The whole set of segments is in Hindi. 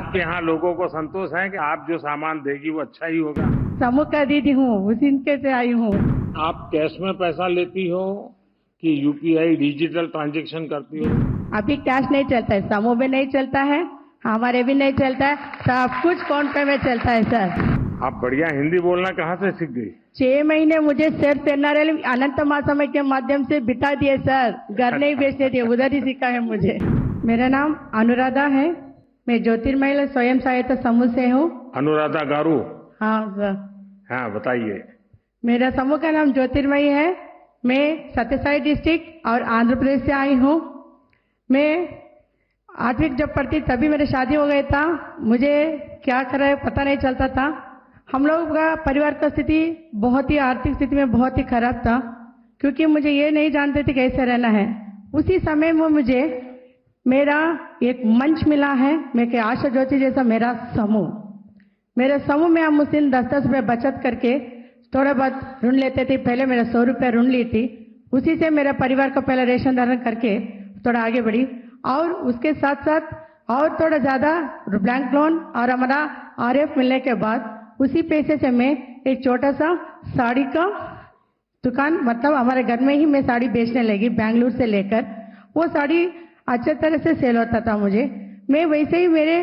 आपके यहाँ लोगों को संतोष है कि आप जो सामान देगी वो अच्छा ही होगा? समूह का दीदी हूँ, उसी इनके से आई हूँ। आप कैश में पैसा लेती हो कि यूपीआई डिजिटल ट्रांजैक्शन करती हो? अभी कैश नहीं चलता है, समूह में नहीं चलता है, हमारे भी नहीं चलता है, सब कुछ फोन पे में चलता है सर। आप बढ़िया हिंदी बोलना कहाँ से सीख गई? 6 महीने मुझे सिर्फ एनआरएल अनंत महासमय के माध्यम से बिठा दिए सर, घर नहीं बेचने दिए, उधर ही सीखा है मुझे। मेरा नाम अनुराधा है, मैं ज्योतिर्मय स्वयं सहायता समूह से हूँ। अनुराधा गारू? हाँ सर। हाँ, बताइए। मेरा समूह का नाम ज्योतिर्मयी है। मैं सत्यसाई डिस्ट्रिक्ट और आंध्र प्रदेश से आई हूँ। मैं 8वीं जब पढ़ती तभी मेरी शादी हो गई था। मुझे क्या कर रहा है पता नहीं चलता था। हम लोग का परिवार का स्थिति बहुत ही आर्थिक स्थिति में बहुत ही खराब था, क्योंकि मुझे ये नहीं जानते थे कैसे रहना है। उसी समय में मुझे मेरा एक मंच मिला है, मैं के आशा ज्योति जैसा मेरा समूह। मेरे समूह में हम मुस्लिम 10-10 रुपये बचत करके थोड़ा बहुत ऋण लेते थे। पहले मेरा 100 रुपये ऋण ली थी, उसी से मेरे परिवार को पहले रेशन धारण करके थोड़ा आगे बढ़ी, और उसके साथ साथ और थोड़ा ज़्यादा बैंक लोन और हमारा आरएफ मिलने के बाद उसी पैसे से मैं एक छोटा सा साड़ी का दुकान, मतलब हमारे घर में ही मैं साड़ी बेचने लगी बेंगलुरु से लेकर। वो साड़ी अच्छे तरह से सेल होता था मुझे। मैं वैसे ही मेरे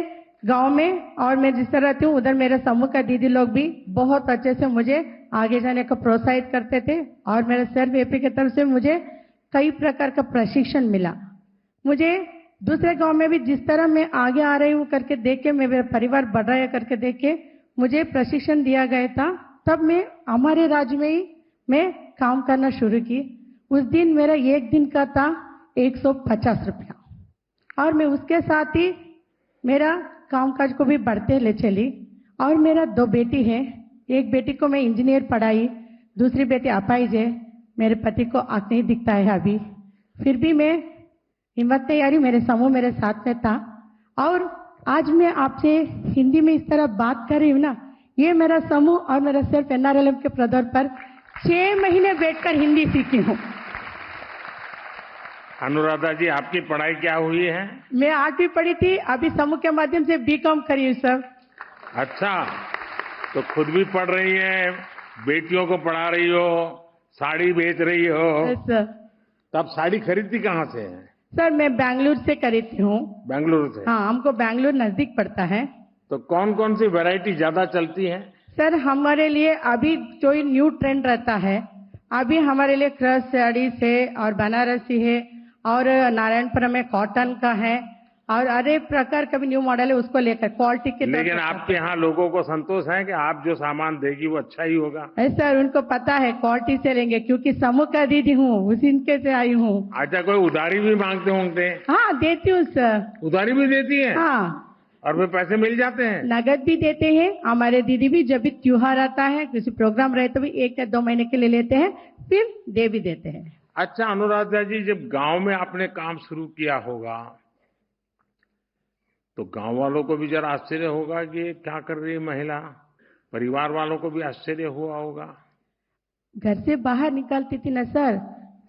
गांव में और मैं जिस तरह रहती हूँ उधर मेरे समूह का दीदी लोग भी बहुत अच्छे से मुझे आगे जाने को प्रोत्साहित करते थे, और मेरे सेल्फ एपी की तरफ से मुझे कई प्रकार का प्रशिक्षण मिला। मुझे दूसरे गांव में भी जिस तरह मैं आगे आ रही हूँ करके देख के, मेरा परिवार बढ़ रहा है करके देख के मुझे प्रशिक्षण दिया गया था। तब मैं हमारे राज्य में ही मैं काम करना शुरू की। उस दिन मेरा एक दिन का था 150 रुपया, और मैं उसके साथ ही मेरा कामकाज को भी बढ़ते ले चली। और मेरा 2 बेटी है, एक बेटी को मैं इंजीनियर पढ़ाई, दूसरी बेटी अपाहिज है। मेरे पति को आँख नहीं दिखता है अभी, फिर भी मैं हिम्मत नहीं हारी, मेरे समूह मेरे साथ में था। और आज मैं आपसे हिंदी में इस तरह बात कर रही हूँ ना, ये मेरा समूह और मेरा सिर्फ एनआरएलएम के प्रदर पर 6 महीने बैठकर हिंदी सीखी हूँ। अनुराधा जी, आपकी पढ़ाई क्या हुई है? मैं 8वीं पढ़ी थी, अभी समूह के माध्यम से बीकॉम करी हूँ सर। अच्छा, तो खुद भी पढ़ रही है, बेटियों को पढ़ा रही हो, साड़ी बेच रही हो। सर। तब साड़ी खरीदती कहाँ से है? सर मैं बेंगलुरु से खरीदती हूँ। बेंगलुरु से? हाँ, हमको बेंगलुरु नजदीक पड़ता है। तो कौन कौन सी वैरायटी ज्यादा चलती है? सर हमारे लिए अभी जो न्यू ट्रेंड रहता है, अभी हमारे लिए क्रश साड़ी से और बनारसी है, और नारायणपुरम में कॉटन का है, और अरे प्रकार का भी न्यू मॉडल है, उसको लेकर क्वालिटी के। लेकिन आपके यहाँ लोगों को संतोष है कि आप जो सामान देगी वो अच्छा ही होगा? सर उनको पता है क्वालिटी से लेंगे, क्योंकि समूह का दीदी हूँ, उसी इनके से आई हूँ। अच्छा, कोई उधारी भी मांगते होंगे? हाँ देती हूँ सर। उधारी भी देती है? हाँ, और वे पैसे मिल जाते हैं? नगद भी देते हैं। हमारे दीदी भी जब भी त्योहार आता है, किसी प्रोग्राम रहे तो भी 1 या 2 महीने के लिए लेते हैं, फिर दे भी देते हैं। अच्छा अनुराधा जी, जब गांव में आपने काम शुरू किया होगा तो गांव वालों को भी जरा आश्चर्य होगा कि ये क्या कर रही है महिला, परिवार वालों को भी आश्चर्य हुआ होगा। घर से बाहर निकलती थी ना सर,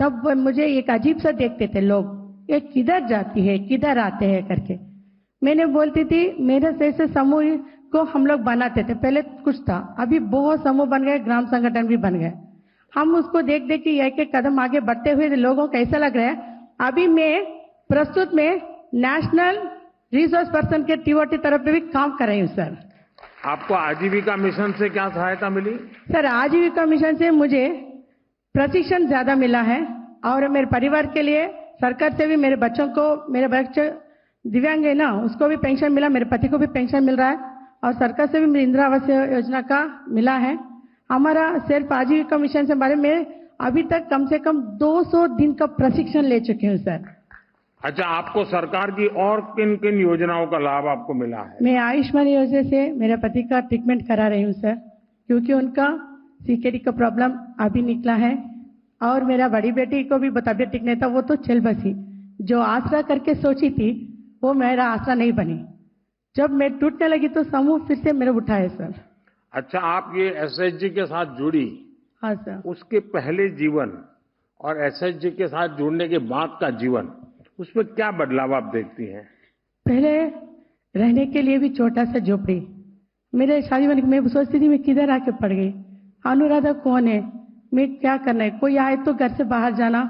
तब वो मुझे एक अजीब सा देखते थे लोग, ये किधर जाती है किधर आते हैं करके। मैंने बोलती थी मेरे जैसे समूह को हम लोग बनाते थे, पहले कुछ था, अभी बहुत समूह बन गए, ग्राम संगठन भी बन गए। हम उसको देख देख के एक एक कदम आगे बढ़ते हुए लोगों को ऐसा लग रहा है। अभी मैं प्रस्तुत में नेशनल रिसोर्स पर्सन के टीओटी तरफ पे भी काम कर रही हूँ सर। आपको आजीविका मिशन से क्या सहायता मिली? सर आजीविका मिशन से मुझे प्रशिक्षण ज्यादा मिला है, और मेरे परिवार के लिए सरकार से भी मेरे बच्चों को, मेरे बच्चे दिव्यांग है ना, उसको भी पेंशन मिला, मेरे पति को भी पेंशन मिल रहा है, और सरकार से भी मेरी इंदिरा आवास योजना का मिला है। हमारा सिर्फ आजीविका मिशन से बारे में अभी तक कम से कम 200 दिन का प्रशिक्षण ले चुके हूँ सर। अच्छा, आपको सरकार की और किन किन योजनाओं का लाभ आपको मिला है? मैं आयुष्मान योजना से मेरे पति का ट्रीटमेंट करा रही हूँ सर, क्योंकि उनका सीकेडी का प्रॉब्लम अभी निकला है, और मेरा बड़ी बेटी को भी तबियत ठीक नहीं था, वो तो चल बसी। जो आसरा करके सोची थी वो मेरा आसरा नहीं बनी, जब मैं टूटने लगी तो समूह फिर से मेरे उठाए सर। अच्छा, आप ये एसएचजी के साथ जुड़ी? हाँ सर। उसके पहले जीवन और एसएचजी के साथ जुड़ने के बाद का जीवन, उसमें क्या बदलाव आप देखती हैं? पहले रहने के लिए भी छोटा सा झोपड़ी। मेरे शादी होने मैं सोचती थी मैं किधर आके पड़ गई, अनुराधा कौन है, मैं क्या करना है, कोई आए तो घर से बाहर जाना,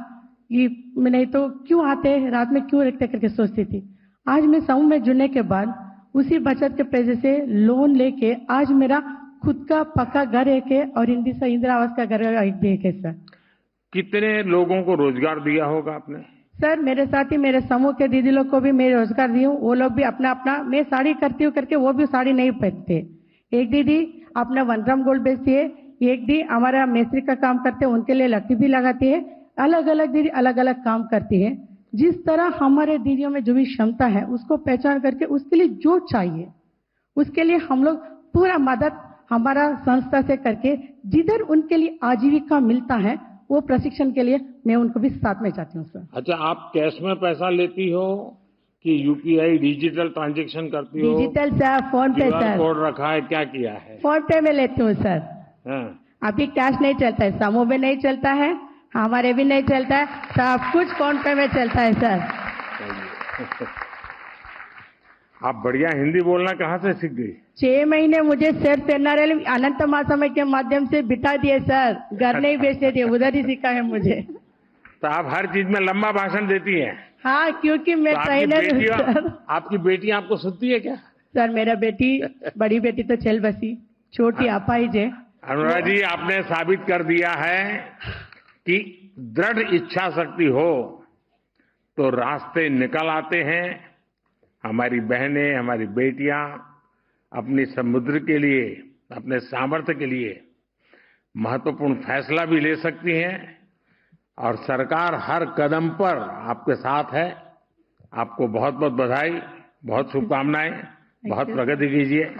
ये मैं नहीं तो क्यों आते हैं रात में क्यों रखते करके सोचती थी। आज मैं समूह में जुड़ने के बाद उसी बचत के पैसे से लोन लेके आज मेरा खुद का पक्का घर एक है और इंदिरा आवास का घर एक भी एक है सर। कितने लोगों को रोजगार दिया होगा आपने? सर मेरे साथ ही मेरे समूह के दीदी लोग को भी मैं रोजगार दी हूँ, वो लोग भी अपना अपना, मैं साड़ी करती हूँ करके वो भी साड़ी नहीं पहनते। एक दीदी अपना 1 ग्राम गोल्ड बेचती है, एक दी हमारा मिस्त्री का काम करते हैं, उनके लिए लट्टी भी लगाती है। अलग अलग दीदी अलग अलग काम करती है। जिस तरह हमारे दीदियों में जो भी क्षमता है उसको पहचान करके उसके लिए जो चाहिए उसके लिए हम लोग पूरा मदद हमारा संस्था से करके जिधर उनके लिए आजीविका मिलता है वो प्रशिक्षण के लिए मैं उनको भी साथ में चाहती हूँ सर। अच्छा, आप कैश में पैसा लेती हो कि यूपीआई डिजिटल ट्रांजैक्शन करती हो? डिजिटल सर, फोन पे QR सर। कोड रखा है, क्या किया है? फोन पे में लेती हूँ सर। हाँ। अभी कैश नहीं चलता है, समूह में नहीं चलता है, हमारे भी नहीं चलता है, सब कुछ फोन पे में चलता है सर। आप बढ़िया हिंदी बोलना कहाँ से सीख गई? 6 महीने मुझे सिर्फ एनआरएल अनंत महासमय के माध्यम से बिठा दिए सर, घर नहीं बेचते थे, उधर ही सीखा है मुझे। तो आप हर चीज में लंबा भाषण देती हैं? हाँ, क्योंकि मैं तो ट्रेनर हूँ सर। आपकी बेटियां आपको सुनती है क्या? सर मेरा बेटी, बड़ी बेटी तो चल बसी, छोटी अपाहिज है। अनुराग जी, आपने साबित कर दिया है कि दृढ़ इच्छा शक्ति हो तो रास्ते निकल आते हैं। हमारी बहनें, हमारी बेटियां अपनी समुद्र के लिए, अपने सामर्थ्य के लिए महत्वपूर्ण फैसला भी ले सकती हैं और सरकार हर कदम पर आपके साथ है। आपको बहुत बहुत बधाई, बहुत शुभकामनाएं, बहुत प्रगति कीजिए।